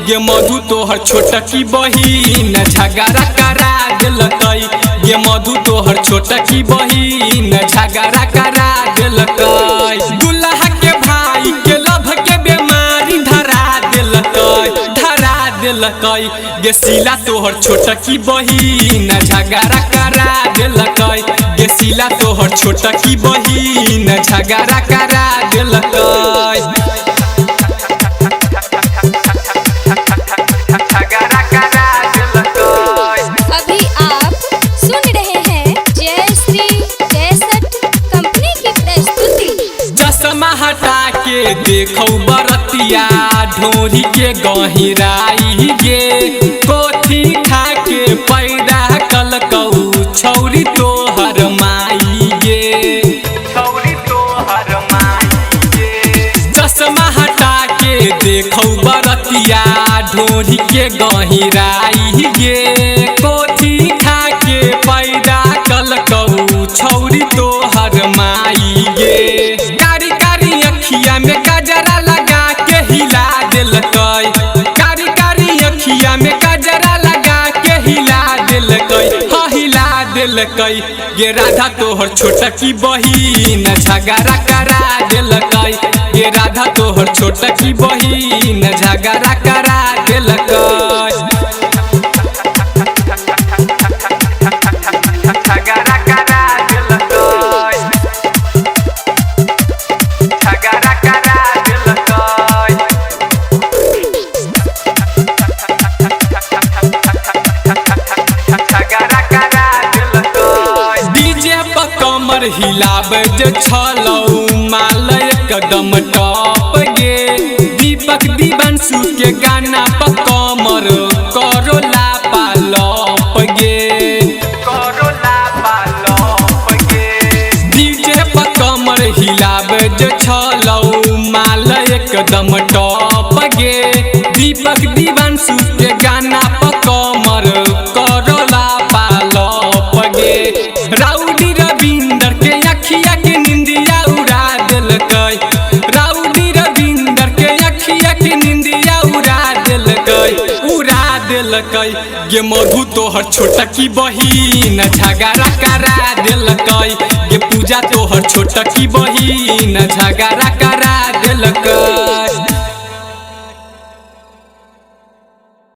गे मधु तोहर छोटकी बहिन झगड़ा करा दिलकई। गे मधु तोहर छोटकी बहिन झगड़ा करा दिलकई। दुल्हा के भाई के लभ के बीमारी धरा दिलकई। गे शीला तोहर छोटकी बहिन झगड़ा करा दिलकई। गे शीला तोहर छोटकी बहिन झगड़ा करा दिलकई। देखौ बरतिया ढोरी के गहिराई गे कोठी खा के पैदा कलकौ छौरी तोहर माई गे। चश्मा हटा के देखौ बरतिया ढोरी के गहिराई गे कोठी खा के पैदा कलकौ छौरी तोहर माई गे। में गजरा लगा के हिला दिलकई। कारी कारी अखिया में गजरा लगा के हिला दिलकई। हाँ हिला दिलकई। गे राधा तोहर छोटकी बहिन झगड़ा करा दिलकई। गे राधा तोहर छोटकी बहिन झगड़ा करा दिलकई। हिलाब जे छलौ माल एकदम टॉप गे। दीपक दीवांशु के गाना पर कमर करो लापालप गे। डीजे पर कमर हिलाब जे छलौ माल एकदम टॉप गे। दीपक दीवांशु के गाना पर कमर करो लापालप गे। राउडी रविंदर के अखिया के निंदिया उड़ा दिलकई। राउडी रविंदर के अखिया के निंदिया उड़ा दिलकई। गे मधु तोहर छोटकी बहिन झगड़ा करा दिलकई। गे पूजा तोहर छोटकी बहिन झगड़ा करा दिलकई।